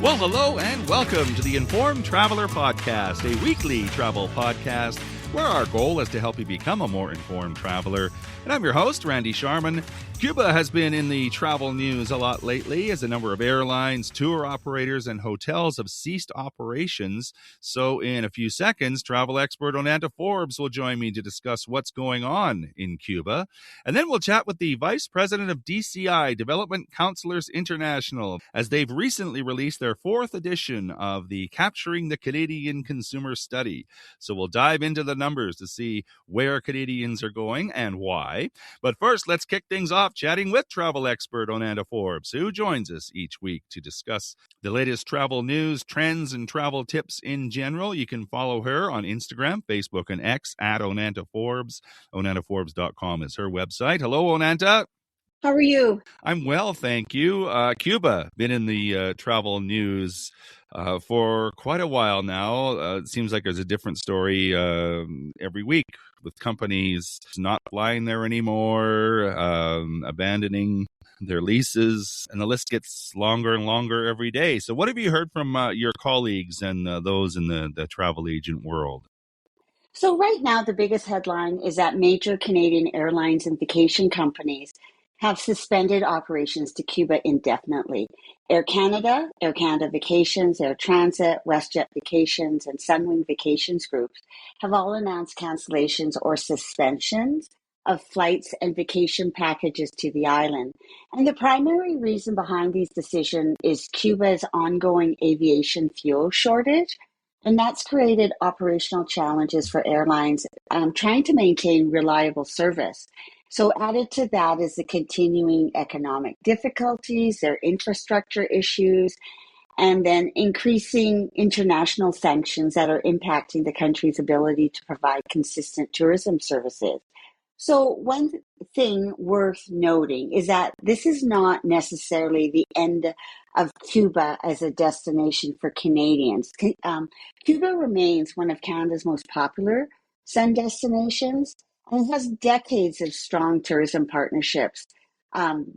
Well, hello and welcome to the Informed Traveler Podcast, a weekly travel podcast where our goal is to help you become a more informed traveler. And I'm your host, Randy Sharman. Cuba has been in the travel news a lot lately as a number of airlines, tour operators, and hotels have ceased operations. So in a few seconds, travel expert Onanta Forbes will join me to discuss what's going on in Cuba. And then we'll chat with the Vice President of DCI, Development Counsellors International, as they've recently released their fourth edition of the Capturing the Canadian Consumer Study. So we'll dive into the numbers to see where Canadians are going and why. But first, let's kick things off chatting with travel expert Onanta Forbes, who joins us each week to discuss the latest travel news, trends, and travel tips in general. You can follow her on Instagram, Facebook, and X at Onanta Forbes. OnantaForbes.com is her website. Hello, Onanta. How are you? I'm well, thank you. Cuba, been in the travel news for quite a while now. It seems like there's a different story every week with companies not flying there anymore, abandoning their leases, and the list gets longer and longer every day. So what have you heard from your colleagues and those in the travel agent world? So right now, the biggest headline is that major Canadian airlines and vacation companies have suspended operations to Cuba indefinitely. Air Canada Vacations, Air Transit, WestJet Vacations, and Sunwing Vacations groups have all announced cancellations or suspensions of flights and vacation packages to the island. And the primary reason behind these decisions is Cuba's ongoing aviation fuel shortage. And that's created operational challenges for airlines trying to maintain reliable service. So added to that is the continuing economic difficulties, their infrastructure issues, and then increasing international sanctions that are impacting the country's ability to provide consistent tourism services. So one thing worth noting is that this is not necessarily the end of Cuba as a destination for Canadians. Cuba remains one of Canada's most popular sun destinations and has decades of strong tourism partnerships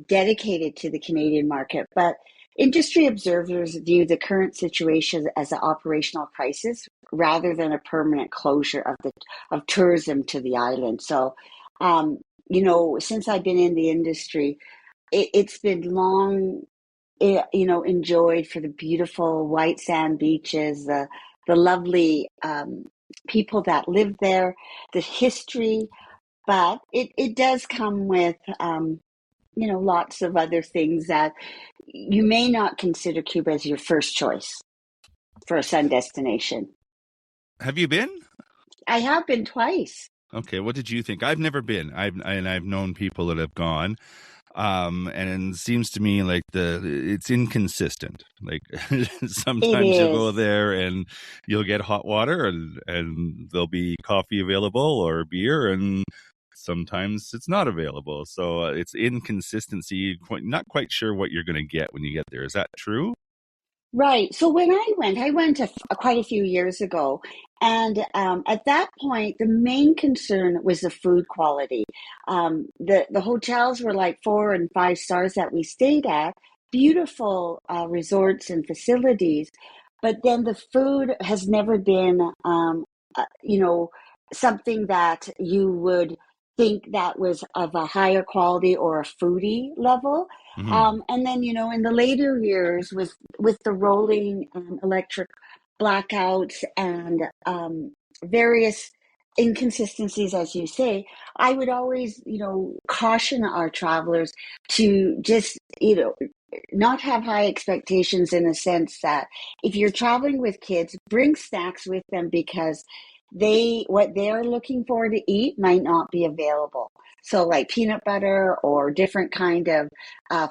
dedicated to the Canadian market. But industry observers view the current situation as an operational crisis rather than a permanent closure of tourism to the island. So, since I've been in the industry, it's been long, enjoyed for the beautiful white sand beaches, the lovely people that live there, the history, but it does come with, lots of other things that you may not consider Cuba as your first choice for a sun destination. Have you been? I have been twice. Okay, what did you think? I've never been. I've known people that have gone, and it seems to me like it's inconsistent. Like sometimes you'll go there and you'll get hot water, and there'll be coffee available or beer, and sometimes it's not available. So it's inconsistency. Not quite sure what you're going to get when you get there. Is that true? Right. So when I went quite a few years ago, and at that point, the main concern was the food quality. The hotels were like 4 and 5 stars that we stayed at, beautiful resorts and facilities, but then the food has never been, something that you would think that was of a higher quality or a foodie level. Mm-hmm. And then, in the later years with the rolling electric blackouts and various inconsistencies, as you say, I would always, caution our travelers to just, not have high expectations in the sense that if you're traveling with kids, bring snacks with them because what they're looking for to eat might not be available. So like peanut butter or different kind of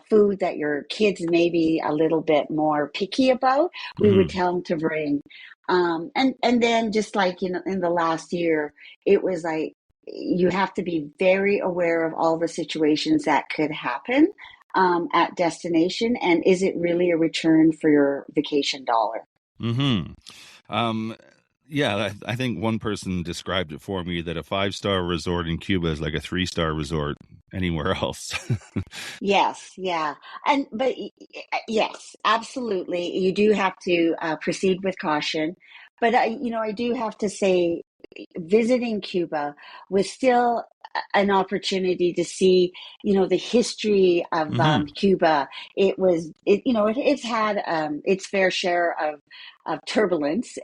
food that your kids may be a little bit more picky about, we would tell them to bring. And then just like, in the last year, it was like, you have to be very aware of all the situations that could happen at destination. And is it really a return for your vacation dollar? Mm-hmm. Yeah, I think one person described it for me that a 5-star resort in Cuba is like a 3-star resort anywhere else. Yes, yeah. Yes, absolutely. You do have to proceed with caution. But I do have to say, visiting Cuba was still an opportunity to see, the history of Hmm. Cuba. It's had its fair share of turbulence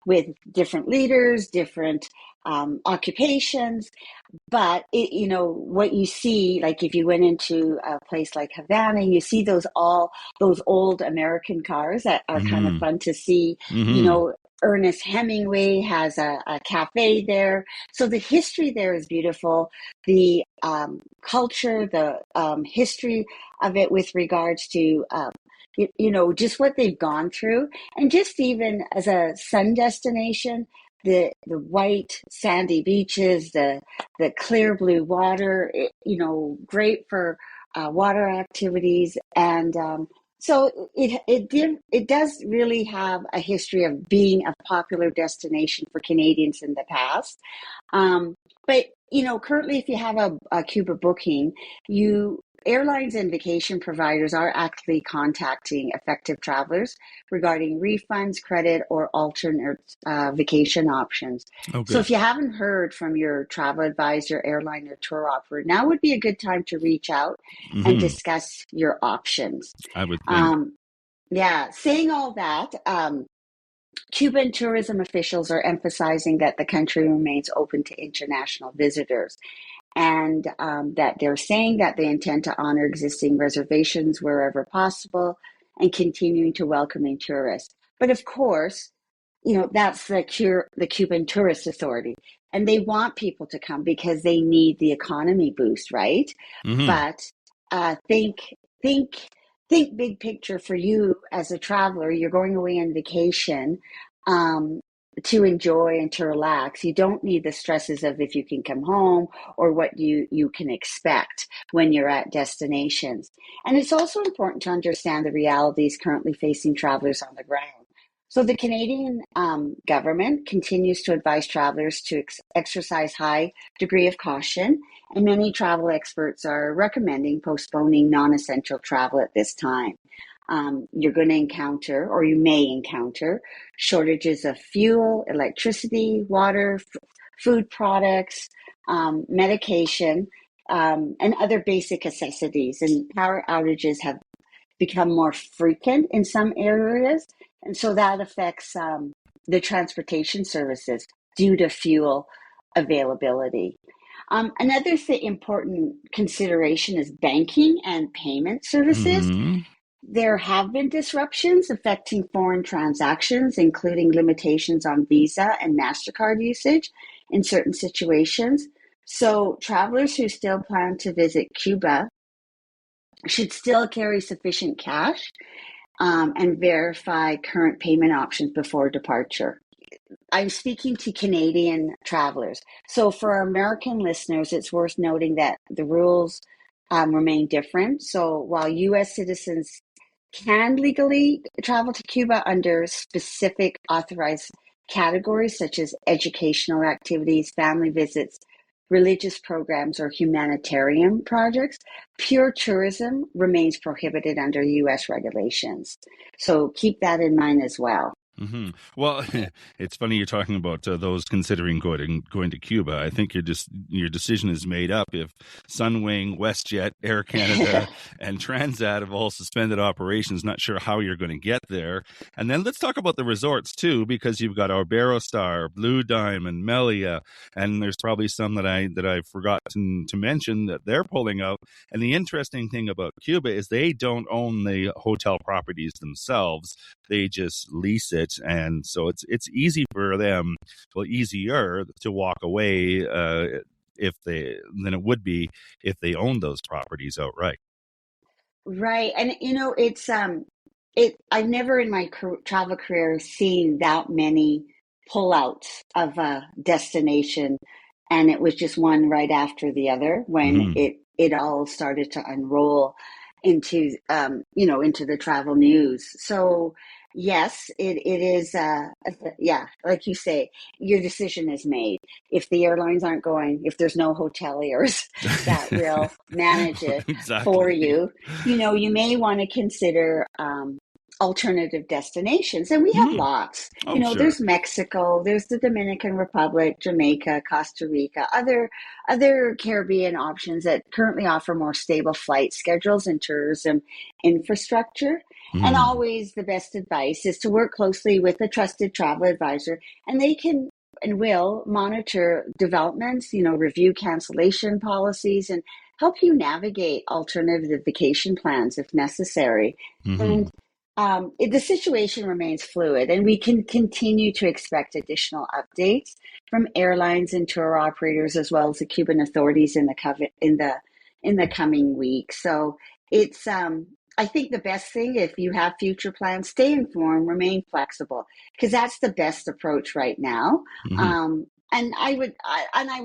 with different leaders, different occupations. But what you see, like if you went into a place like Havana, you see those old American cars that are kind of Hmm. fun to see. You Hmm. know, Ernest Hemingway has a cafe there, so the history there is beautiful. The culture, the history of it with regards to just what they've gone through, and just even as a sun destination, the white sandy beaches, the clear blue water, great for water activities. And so it does really have a history of being a popular destination for Canadians in the past. Um, but currently, if you have a Cuba booking, you airlines and vacation providers are actively contacting affected travelers regarding refunds, credit, or alternate vacation options. Oh, So, good. if you haven't heard from your travel advisor, airline, or tour operator, now would be a good time to reach out and Hmm. discuss your options. I would think. Um, yeah, saying all that, Cuban tourism officials are emphasizing that the country remains open to international visitors, and that they're saying that they intend to honor existing reservations wherever possible and continuing to welcoming tourists. But of course, that's the Cuban Tourist Authority, and they want people to come because they need the economy boost, right? Hmm. But think think think big picture for you as a traveler. You're going away on vacation. Um, to enjoy and to relax. You don't need the stresses of if you can come home or what you can expect when you're at destinations. And it's also important to understand the realities currently facing travelers on the ground. So the Canadian government continues to advise travelers to exercise high degree of caution, and many travel experts are recommending postponing non-essential travel at this time. You're going to encounter, or you may encounter, shortages of fuel, electricity, water, food products, medication, and other basic necessities. And power outages have become more frequent in some areas. And so that affects the transportation services due to fuel availability. Another important consideration is banking and payment services. Hmm. There have been disruptions affecting foreign transactions, including limitations on Visa and MasterCard usage in certain situations. So, travelers who still plan to visit Cuba should still carry sufficient cash and verify current payment options before departure. I'm speaking to Canadian travelers. So, for our American listeners, it's worth noting that the rules remain different. So, while US citizens can legally travel to Cuba under specific authorized categories such as educational activities, family visits, religious programs, or humanitarian projects, pure tourism remains prohibited under US regulations. So keep that in mind as well. Hmm. Well, it's funny you're talking about those considering going to Cuba. I think your decision is made up if Sunwing, WestJet, Air Canada, and Transat have all suspended operations. Not sure how you're going to get there. And then let's talk about the resorts too, because you've got Star, Blue Diamond, Melia, and there's probably some that I've forgotten to mention that they're pulling out. And the interesting thing about Cuba is they don't own the hotel properties themselves. They just lease it, and so it's easy for them, well, easier to walk away if they than it would be if they owned those properties outright. Right. And I've never in my travel career seen that many pullouts of a destination, and it was just one right after the other when Hmm. it all started to unroll into into the travel news. So yes, it is. Yeah, like you say, your decision is made. If the airlines aren't going, if there's no hoteliers that will manage it for Exactly. you, you may want to consider alternative destinations. And we have Mhm. lots. Oh, sure. There's Mexico, there's the Dominican Republic, Jamaica, Costa Rica, other Caribbean options that currently offer more stable flight schedules and tourism infrastructure. And Mhm. always the best advice is to work closely with a trusted travel advisor, and they can and will monitor developments, review cancellation policies, and help you navigate alternative vacation plans if necessary. And Mhm. the situation remains fluid, and we can continue to expect additional updates from airlines and tour operators, as well as the Cuban authorities in the coming weeks. So it's I think the best thing, if you have future plans, stay informed, remain flexible, because that's the best approach right now. Mhm. And I would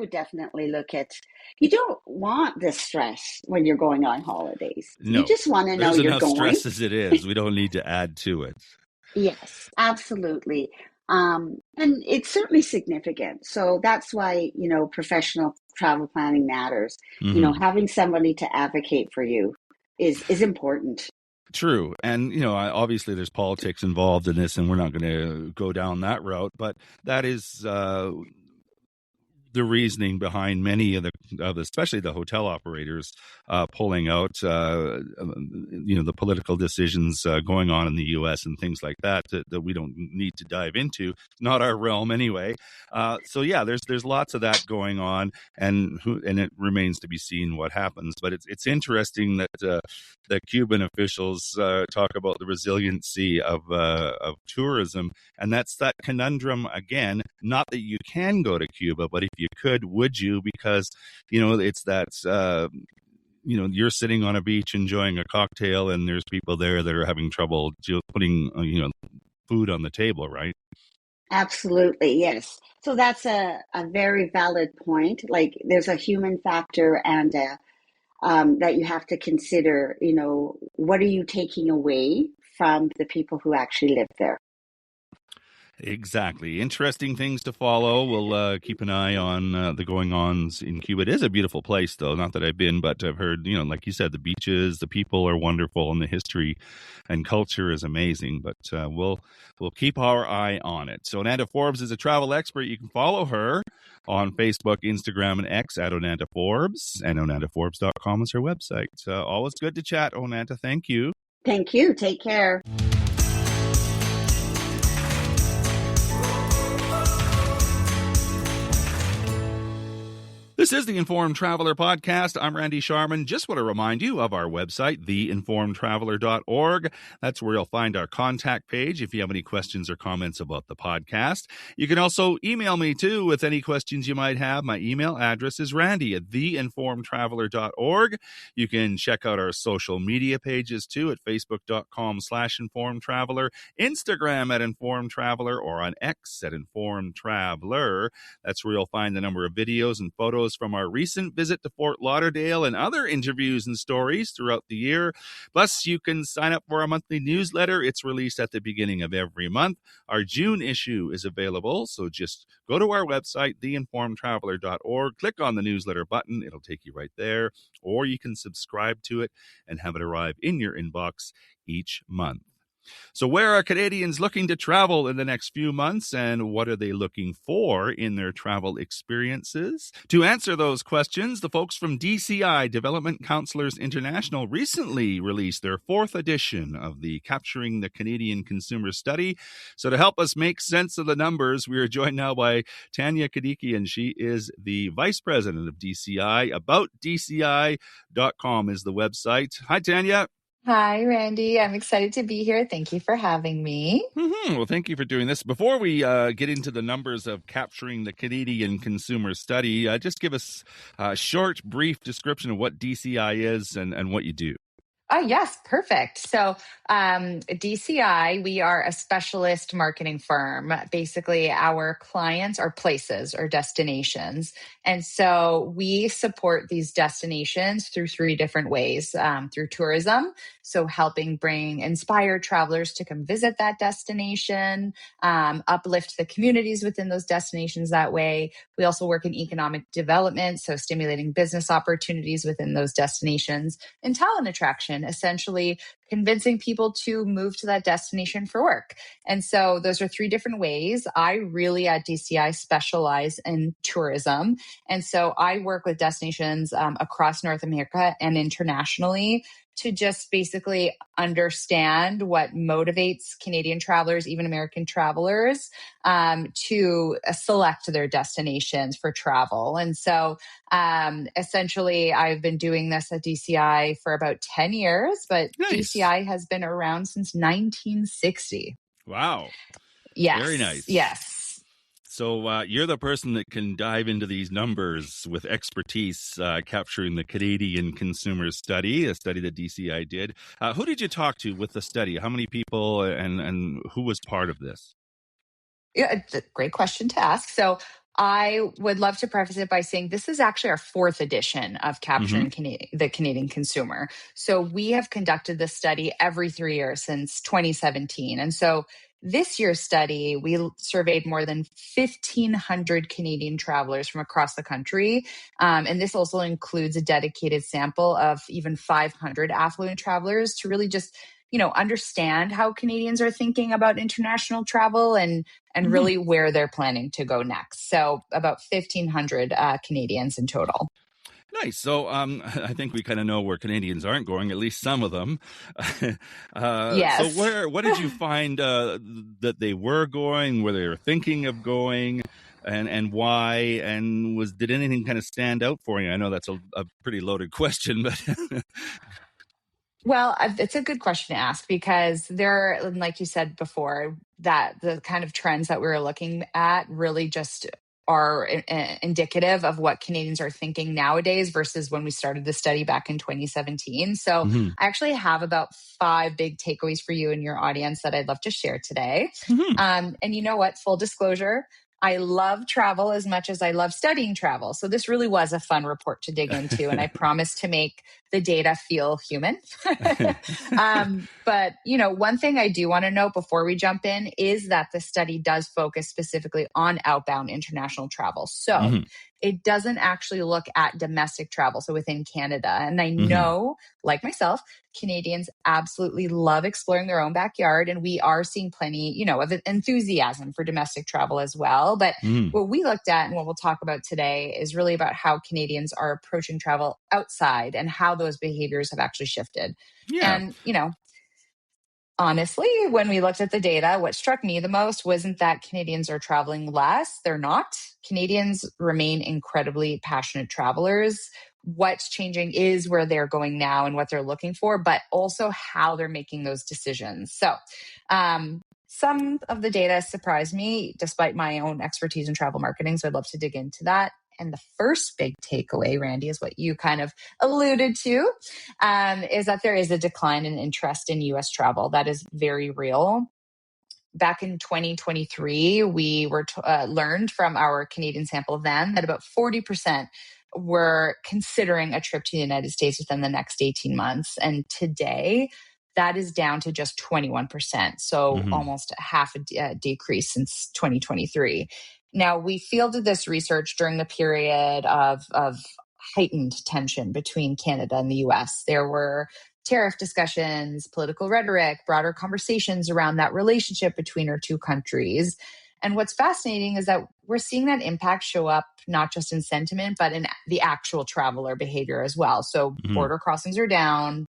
definitely look at. You don't want the stress when you're going on holidays. You No. just want to know There's you're enough going. stress as it is. We don't need to add to it. Yes, absolutely. And it's certainly significant. So that's why, professional travel planning matters. Mhm. Having somebody to advocate for you is important. True. And, obviously there's politics involved in this, and we're not going to go down that route, but that is the reasoning behind many of especially the hotel operators pulling out, the political decisions going on in the U.S. and things like that we don't need to dive into. Not our realm anyway. So yeah, there's lots of that going on, and it remains to be seen what happens. But it's interesting that Cuban officials talk about the resiliency of tourism, and that's that conundrum again. Not that you can go to Cuba, but if you could, would you? Because it's that you're sitting on a beach enjoying a cocktail, and there's people there that are having trouble putting food on the table, right? Absolutely, yes. So that's a very valid point. Like there's a human factor and that you have to consider, what are you taking away from the people who actually live there? Exactly. Interesting things to follow. We'll keep an eye on the going ons in Cuba. It is a beautiful place, though. Not that I've been, but I've heard, like you said, the beaches, the people are wonderful, and the history and culture is amazing. But we'll keep our eye on it. So Onanta Forbes is a travel expert. You can follow her on Facebook, Instagram, and X at Onanta Forbes, and OnantaForbes.com is her website. Always good to chat, Onanta. Thank you. Thank you. Take care. This is the Informed Traveler Podcast. I'm Randy Sharman. Just want to remind you of our website, theinformedtraveler.org. That's where you'll find our contact page if you have any questions or comments about the podcast. You can also email me, too, with any questions you might have. My email address is randy at theinformedtraveler.org. You can check out our social media pages, too, at facebook.com/informedtraveler, Instagram at Informed Traveler, or on X at Informed Traveler. That's where you'll find the number of videos and photos from our recent visit to Fort Lauderdale and other interviews and stories throughout the year. Plus, you can sign up for our monthly newsletter. It's released at the beginning of every month. Our June issue is available, so just go to our website, theinformedtraveler.org, click on the newsletter button. It'll take you right there, or you can subscribe to it and have it arrive in your inbox each month. So where are Canadians looking to travel in the next few months, and what are they looking for in their travel experiences? To answer those questions, the folks from DCI, Development Counsellors International, recently released their 4th edition of the Capturing the Canadian Consumer Study. So to help us make sense of the numbers, we are joined now by Tanya Kadikian. She is the Vice President of DCI. AboutDCI.com is the website. Hi, Tanya. Hi, Randy. I'm excited to be here. Thank you for having me. Well, thank you for doing this. Before we get into the numbers of Capturing the Canadian Consumer Study, just give us a short, brief description of what DCI is and what you do. Yes, perfect. So, DCI, we are a specialist marketing firm. Basically, our clients are places or destinations. And so we support these destinations through three different ways, through tourism. So helping inspire travelers to come visit that destination, uplift the communities within those destinations that way. We also work in economic development. So stimulating business opportunities within those destinations, and talent attraction, essentially convincing people to move to that destination for work. And so those are three different ways. I really at DCI specialize in tourism. And so I work with destinations across North America and internationally to just basically understand what motivates Canadian travelers, even American travelers, to select their destinations for travel. And so essentially, I've been doing this at DCI for about 10 years, but Nice. DCI has been around since 1960. Wow. Very Yes, nice. yes. So you're the person that can dive into these numbers with expertise, capturing the Canadian consumer study, a study that DCI did. Who did you talk to with the study? How many people and who was part of this? Yeah, it's a great question to ask. So I would love to preface it by saying this is actually our fourth edition of Mm-hmm. Capturing the Canadian Consumer. So we have conducted this study every 3 years since 2017. And so this year's study, we surveyed more than 1,500 Canadian travelers from across the country. And this also includes a dedicated sample of even 500 affluent travelers to really just understand how Canadians are thinking about international travel and Mm-hmm. really where they're planning to go next. So about 1,500 Canadians in total. Nice. So I think we kind of know where Canadians aren't going, at least some of them. So Yes. what did you find that they were going, where they were thinking of going, and why? And did anything kind of stand out for you? I know that's a pretty loaded question, but Well, it's a good question to ask because like you said before, that the kind of trends that we were looking at really just are indicative of what Canadians are thinking nowadays versus when we started the study back in 2017. So Mhm. I actually have about 5 big takeaways for you and your audience that I'd love to share today. Mhm. And you know what? Full disclosure, I love travel as much as I love studying travel. So this really was a fun report to dig into, and I promise to make the data feel human. But one thing I do want to note before we jump in is that the study does focus specifically on outbound international travel. So Mhm. it doesn't actually look at domestic travel, so within Canada. And I Mhm. know, like myself, Canadians absolutely love exploring their own backyard, and we are seeing plenty, of enthusiasm for domestic travel as well. But Mhm. what we looked at and what we'll talk about today is really about how Canadians are approaching travel outside and how those behaviors have actually shifted. Yeah. And, honestly, when we looked at the data, what struck me the most wasn't that Canadians are traveling less. They're not. Canadians remain incredibly passionate travelers. What's changing is where they're going now and what they're looking for, but also how they're making those decisions. So, some of the data surprised me despite my own expertise in travel marketing. So, I'd love to dig into that. And the first big takeaway, Randy, is what you kind of alluded to, is that there is a decline in interest in US travel. That is very real. Back in 2023, we learned from our Canadian sample then that about 40% were considering a trip to the United States within the next 18 months. And today, that is down to just 21%. So Mhm. almost half a decrease since 2023. Now, we fielded this research during the period of heightened tension between Canada and the US. There were tariff discussions, political rhetoric, broader conversations around that relationship between our two countries. And what's fascinating is that we're seeing that impact show up not just in sentiment, but in the actual traveler behavior as well. So Mhm. border crossings are down,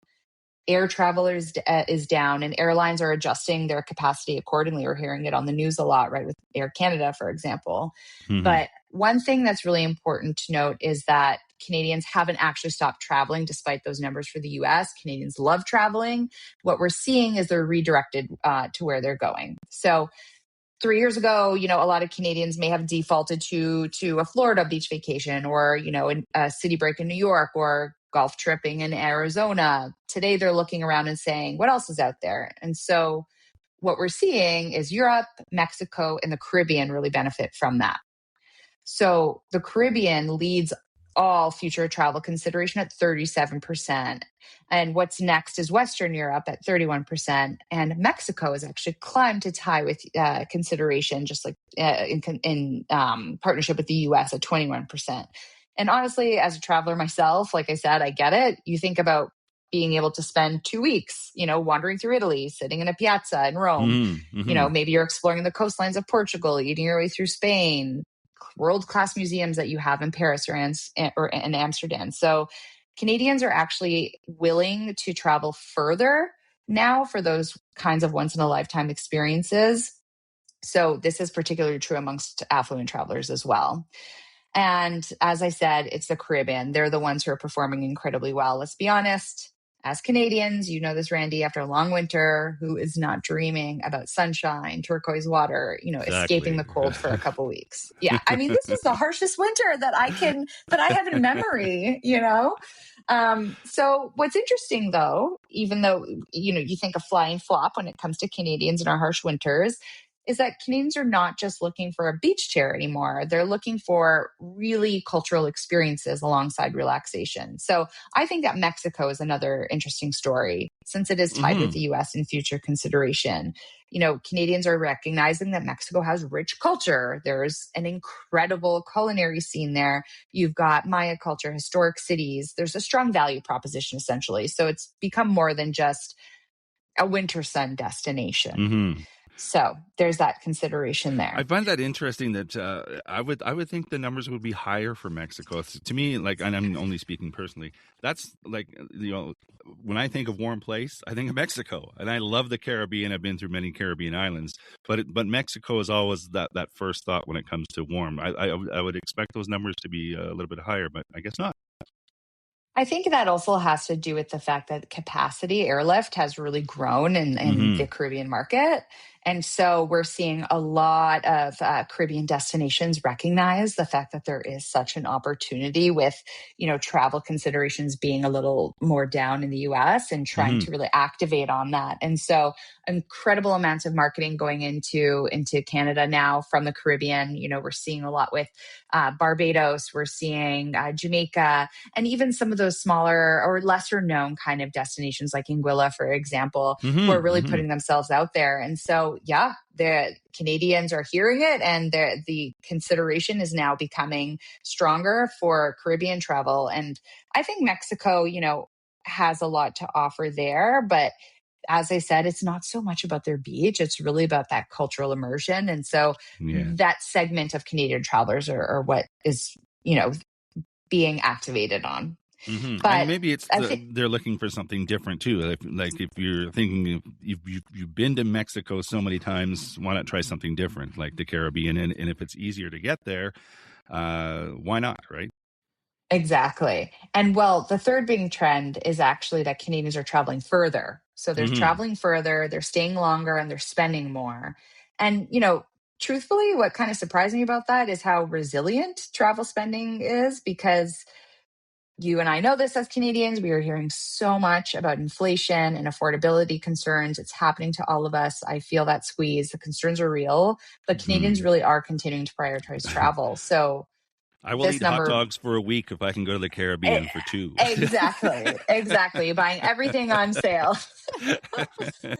air travelers is down, and airlines are adjusting their capacity accordingly. We're hearing it on the news a lot, right, with Air Canada, for example. Mhm. But one thing that's really important to note is that Canadians haven't actually stopped traveling despite those numbers for the US. Canadians love traveling. What we're seeing is they're redirected to where they're going. So 3 years ago, a lot of Canadians may have defaulted to a Florida beach vacation or, a city break in New York or golf tripping in Arizona. Today, they're looking around and saying, what else is out there? And so what we're seeing is Europe, Mexico, and the Caribbean really benefit from that. So the Caribbean leads all future travel consideration at 37%. And what's next is Western Europe at 31%. And Mexico has actually climbed to tie with consideration, just like in partnership with the US at 21%. And honestly, as a traveler myself, like I said, I get it. You think about being able to spend 2 weeks, wandering through Italy, sitting in a piazza in Rome. Maybe you're exploring the coastlines of Portugal, eating your way through Spain, world-class museums that you have in Paris or in Amsterdam. So Canadians are actually willing to travel further now for those kinds of once-in-a-lifetime experiences. So this is particularly true amongst affluent travelers as well. And as I said, it's the Caribbean. They're the ones who are performing incredibly well. Let's be honest. As Canadians, you know this, Randy, after a long winter, who is not dreaming about sunshine, turquoise water, Exactly. escaping the cold for a couple weeks. Yeah. I mean, this is the harshest winter that I have in memory, So what's interesting though, even though, you think of flying flop when it comes to Canadians in our harsh winters, is that Canadians are not just looking for a beach chair anymore. They're looking for really cultural experiences alongside relaxation. So I think that Mexico is another interesting story since it is tied with the US in future consideration. Canadians are recognizing that Mexico has rich culture. There's an incredible culinary scene there. You've got Maya culture, historic cities. There's a strong value proposition essentially. So it's become more than just a winter sun destination. So there's that consideration there. I find that interesting that I would think the numbers would be higher for Mexico. To me, and I'm only speaking personally, that's when I think of warm place, I think of Mexico, and I love the Caribbean. I've been through many Caribbean islands, but Mexico is always that first thought when it comes to warm. I would expect those numbers to be a little bit higher, but I guess not. I think that also has to do with the fact that capacity airlift has really grown in the Caribbean market. And so we're seeing a lot of Caribbean destinations recognize the fact that there is such an opportunity with, travel considerations being a little more down in the US and trying to really activate on that. And so incredible amounts of marketing going into Canada now from the Caribbean. We're seeing a lot with Barbados, we're seeing Jamaica, and even some of those smaller or lesser known kind of destinations like Anguilla, for example, who are really putting themselves out there. And so, yeah, the Canadians are hearing it, and the consideration is now becoming stronger for Caribbean travel. And I think Mexico, has a lot to offer there, but as I said, it's not so much about their beach. It's really about that cultural immersion. And so that segment of Canadian travelers are what is, being activated on. But and maybe it's they're looking for something different too. Like if you're thinking you've been to Mexico so many times, why not try something different like the Caribbean? And if it's easier to get there, why not, right? Exactly. And well, the third big trend is actually that Canadians are traveling further. So they're traveling further, they're staying longer, and they're spending more. And, truthfully, what kind of surprised me about that is how resilient travel spending is, because you and I know this as Canadians. We are hearing so much about inflation and affordability concerns. It's happening to all of us. I feel that squeeze. The concerns are real, but Canadians really are continuing to prioritize travel. So I will eat hot dogs for a week if I can go to the Caribbean for 2. Exactly. Buying everything on sale. The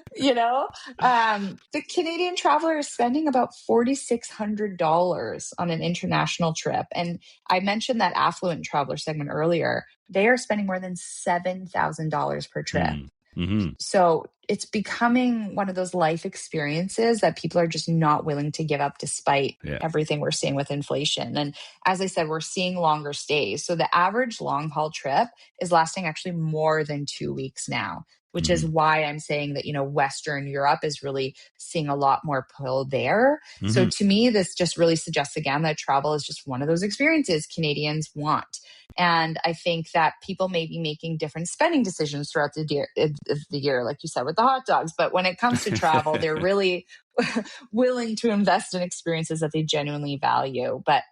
Canadian traveler is spending about $4,600 on an international trip. And I mentioned that affluent traveler segment earlier. They are spending more than $7,000 per trip. So it's becoming one of those life experiences that people are just not willing to give up despite everything we're seeing with inflation. And as I said, we're seeing longer stays. So the average long haul trip is lasting actually more than 2 weeks now, which is why I'm saying that, Western Europe is really seeing a lot more pull there. So to me, this just really suggests again that travel is just one of those experiences Canadians want. And I think that people may be making different spending decisions throughout the year, like you said, with the hot dogs. But when it comes to travel, they're really willing to invest in experiences that they genuinely value. But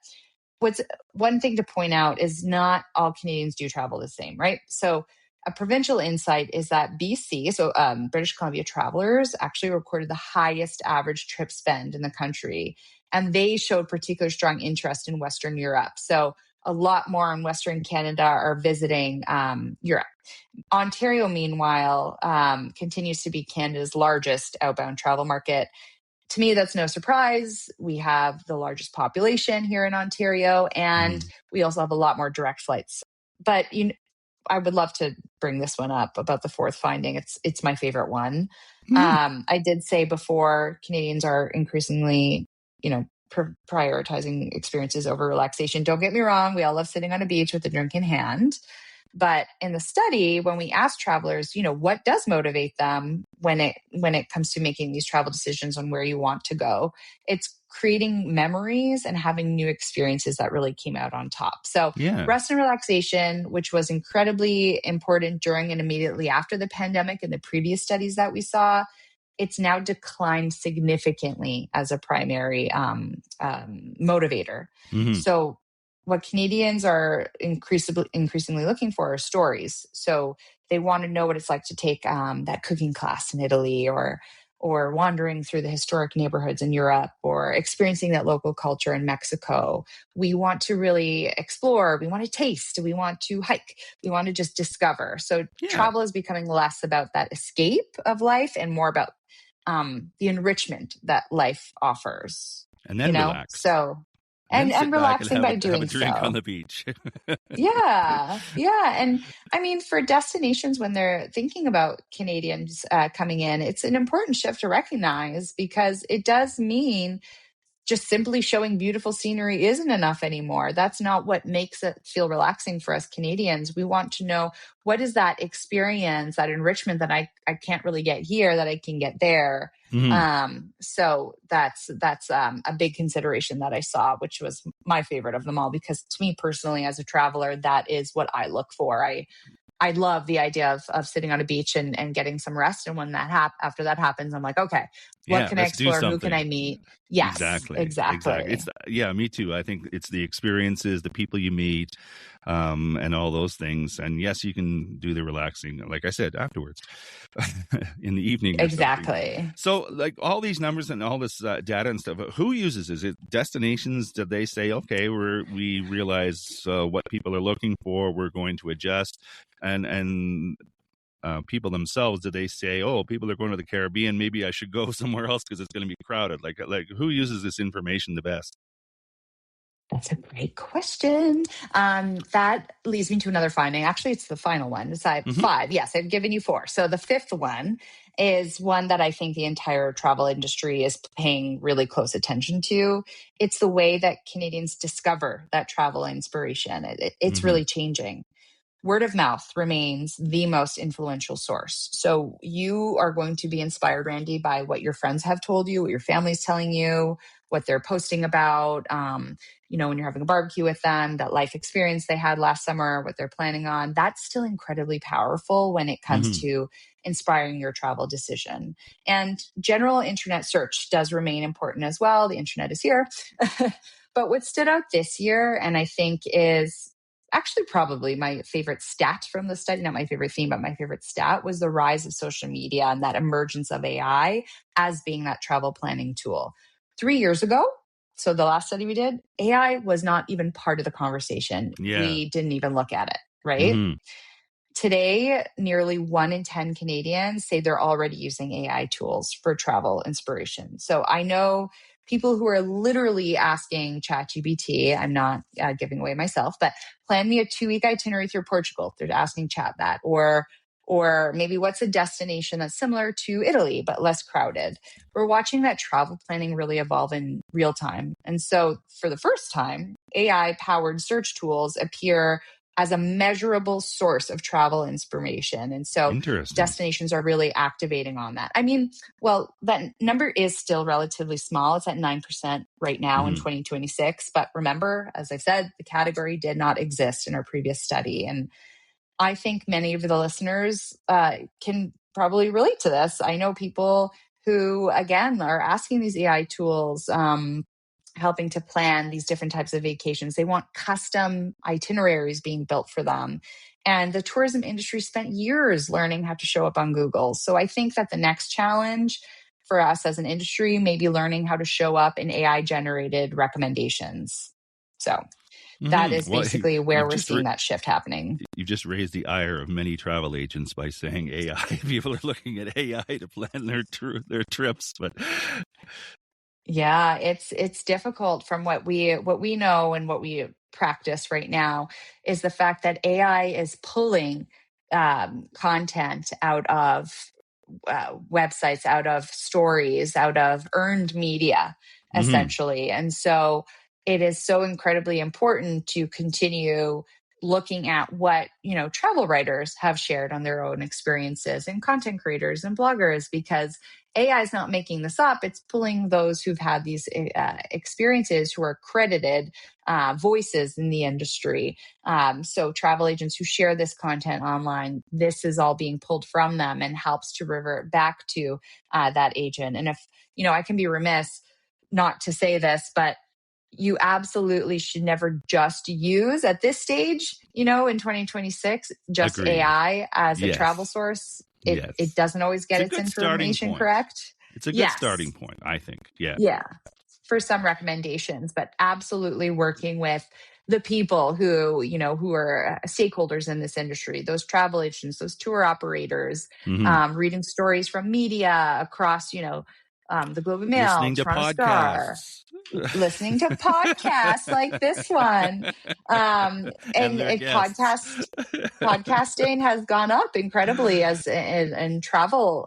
what's one thing to point out is not all Canadians do travel the same, right? So a provincial insight is that BC, so British Columbia travelers actually recorded the highest average trip spend in the country. And they showed particular strong interest in Western Europe. So a lot more in Western Canada are visiting Europe. Ontario, meanwhile, continues to be Canada's largest outbound travel market. To me, that's no surprise. We have the largest population here in Ontario, and we also have a lot more direct flights. But I would love to bring this one up about the fourth finding. It's my favorite one. I did say before, Canadians are increasingly, prioritizing experiences over relaxation. Don't get me wrong. We all love sitting on a beach with a drink in hand. But in the study, when we asked travelers, what does motivate them when it comes to making these travel decisions on where you want to go, it's creating memories and having new experiences that really came out on top. So rest and relaxation, which was incredibly important during and immediately after the pandemic and the previous studies that we saw, it's now declined significantly as a primary motivator. So what Canadians are increasingly looking for are stories. So they want to know what it's like to take that cooking class in Italy, or wandering through the historic neighborhoods in Europe, or experiencing that local culture in Mexico. We want to really explore. We want to taste. We want to hike. We want to just discover. So travel is becoming less about that escape of life and more about the enrichment that life offers. And then relax. So and relaxing by doing so. Have a drink on the beach. Yeah. And I mean, for destinations, when they're thinking about Canadians coming in, it's an important shift to recognize, because it does mean just simply showing beautiful scenery isn't enough anymore. That's not what makes it feel relaxing for us Canadians. We want to know, what is that experience, that enrichment that I can't really get here that I can get there. So that's a big consideration that I saw, which was my favorite of them all, because to me personally, as a traveler, that is what I look for. I love the idea of sitting on a beach and getting some rest. And when after that happens, I'm like, okay, what can I explore? Who can I meet? Yes, exactly. It's me too. I think it's the experiences, the people you meet, and all those things. And yes, you can do the relaxing, like I said, afterwards in the evening. Exactly. So like all these numbers and all this data and stuff, who uses this? Is it destinations? Did they say, okay, we realize what people are looking for, we're going to adjust? And people themselves, did they say, oh, people are going to the Caribbean, maybe I should go somewhere else because it's going to be crowded? Like who uses this information the best? That's a great question. That leads me to another finding. Actually, it's the final one. It's 5. Yes, I've given you 4. So the fifth one is one that I think the entire travel industry is paying really close attention to. It's the way that Canadians discover that travel inspiration. It's really changing. Word of mouth remains the most influential source. So you are going to be inspired, Randy, by what your friends have told you, what your family's telling you, what they're posting about, when you're having a barbecue with them, that life experience they had last summer, what they're planning on. That's still incredibly powerful when it comes to inspiring your travel decision. And general internet search does remain important as well. The internet is here. But what stood out this year, and I think is actually probably my favorite stat from the study, not my favorite theme, but my favorite stat, was the rise of social media and that emergence of AI as being that travel planning tool. 3 years ago, so the last study we did, AI was not even part of the conversation. We didn't even look at it, right? Today, nearly 1 in 10 Canadians say they're already using AI tools for travel inspiration. So I know people who are literally asking ChatGPT, I'm not giving away myself, but plan me a 2-week itinerary through Portugal. They're asking Chat that. Or maybe what's a destination that's similar to Italy, but less crowded. We're watching that travel planning really evolve in real time. And so for the first time, AI-powered search tools appear as a measurable source of travel inspiration. And so destinations are really activating on that. I mean, well, that number is still relatively small. It's at 9% right now in 2026. But remember, as I said, the category did not exist in our previous study. And I think many of the listeners can probably relate to this. I know people who, again, are asking these AI tools, helping to plan these different types of vacations. They want custom itineraries being built for them. And the tourism industry spent years learning how to show up on Google. So I think that the next challenge for us as an industry may be learning how to show up in AI generated recommendations. So that is Well, basically where you've we're just seeing that shift happening. you've just raised the ire of many travel agents by saying AI. People are looking at AI to plan their trips, but Yeah, it's difficult from what we know and what we practice right now is the fact that AI is pulling content out of websites, out of stories, out of earned media, mhm. essentially. And so it is so incredibly important to continue looking at what, travel writers have shared on their own experiences and content creators and bloggers, because AI is not making this up. It's pulling those who've had these experiences, who are credited voices in the industry. So travel agents who share this content online, this is all being pulled from them and helps to revert back to that agent. And if, I can be remiss not to say this, but you absolutely should never just use at this stage, in 2026, just Agreed. AI as a travel Yes. source. It Yes. doesn't always It's get a its good starting information point. correct. It's a good starting Yes. point, I think. Yeah. Yeah. For some recommendations, but absolutely working with the people who are stakeholders in this industry, those travel agents, those tour operators, Mhm. reading stories from media across, the Globe and Mail, Listening to Toronto Star, podcasts. listening to podcasts like this one. And And their guests. podcasting has gone up incredibly as in travel,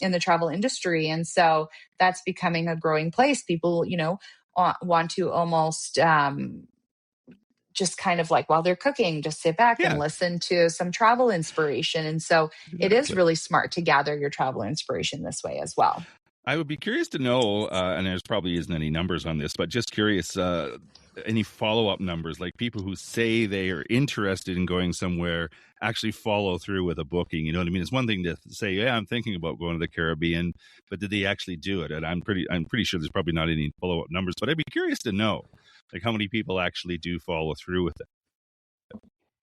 in the travel industry. And so that's becoming a growing place. People, want to almost, just kind of like while they're cooking, just sit back and Yeah, listen to some travel inspiration. And so it is exactly. really smart to gather your travel inspiration this way as well. I would be curious to know, and there's probably isn't any numbers on this, but just curious, any follow-up numbers, like people who say they are interested in going somewhere actually follow through with a booking. You know what I mean? It's one thing to say, yeah, I'm thinking about going to the Caribbean, but did they actually do it? And I'm pretty sure there's probably not any follow-up numbers, but I'd be curious to know, like, how many people actually do follow through with it.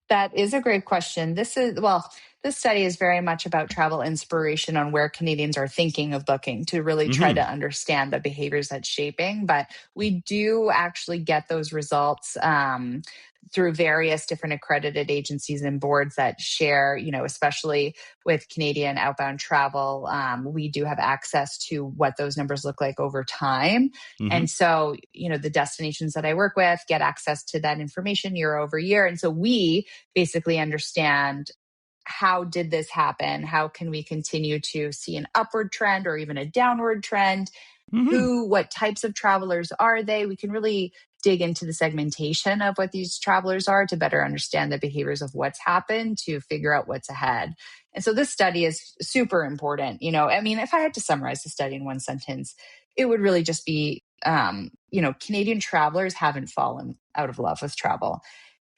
That is a great question. This study is very much about travel inspiration on where Canadians are thinking of booking to really try Mm-hmm. to understand the behaviors that's shaping. But we do actually get those results through various different accredited agencies and boards that share, especially with Canadian outbound travel. We do have access to what those numbers look like over time. Mm-hmm. And so, the destinations that I work with get access to that information year over year. And so we basically understand, how did this happen? How can we continue to see an upward trend or even a downward trend? Mm-hmm. What types of travelers are they? We can really dig into the segmentation of what these travelers are to better understand the behaviors of what's happened to figure out what's ahead. And so this study is super important. If I had to summarize the study in one sentence, it would really just be, Canadian travelers haven't fallen out of love with travel.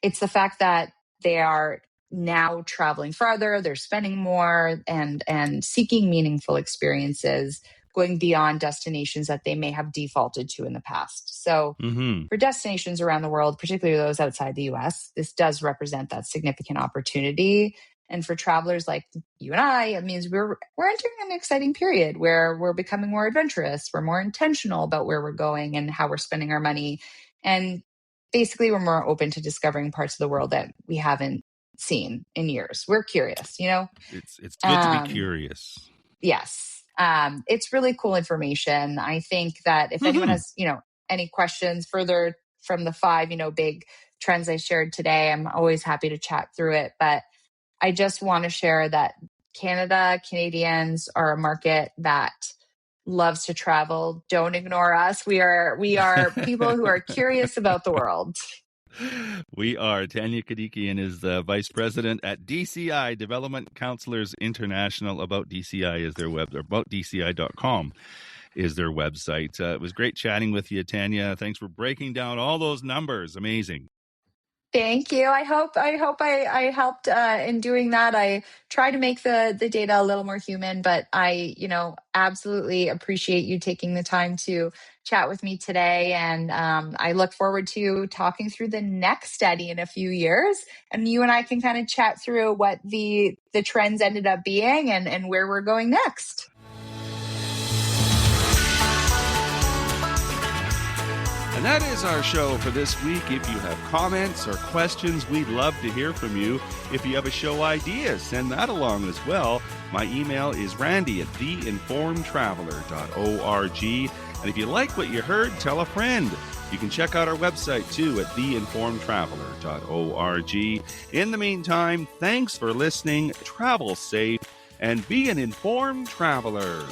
It's the fact that they are now traveling farther, they're spending more and seeking meaningful experiences, going beyond destinations that they may have defaulted to in the past. So Mm-hmm. for destinations around the world, particularly those outside the US, this does represent that significant opportunity. And for travelers like you and I, it means we're entering an exciting period where we're becoming more adventurous, we're more intentional about where we're going and how we're spending our money. And basically, we're more open to discovering parts of the world that we haven't seen in years. We're curious. It's good to be Um, curious. yes. It's really cool information. I think that if anyone Mm-hmm. has, any questions further from the five, big trends I shared today, I'm always happy to chat through it. But I just want to share that Canadians are a market that loves to travel. Don't ignore us. We are people who are curious about the world. We are. Tanya Kadikian is the vice president at DCI, Development Counsellors International. About DCI is their web, or aboutdci.com is their website. It was great chatting with you, Tanya. Thanks for breaking down all those numbers. Amazing. Thank you. I hope I helped in doing that. I try to make the data a little more human, but I, absolutely appreciate you taking the time to chat with me today. And I look forward to talking through the next study in a few years. And you and I can kind of chat through what the trends ended up being and where we're going next. And that is our show for this week. If you have comments or questions, we'd love to hear from you. If you have a show idea, send that along as well. My email is randy@theinformedtraveler.org. And if you like what you heard, tell a friend. You can check out our website too at theinformedtraveler.org. In the meantime, thanks for listening, travel safe, and be an informed traveler.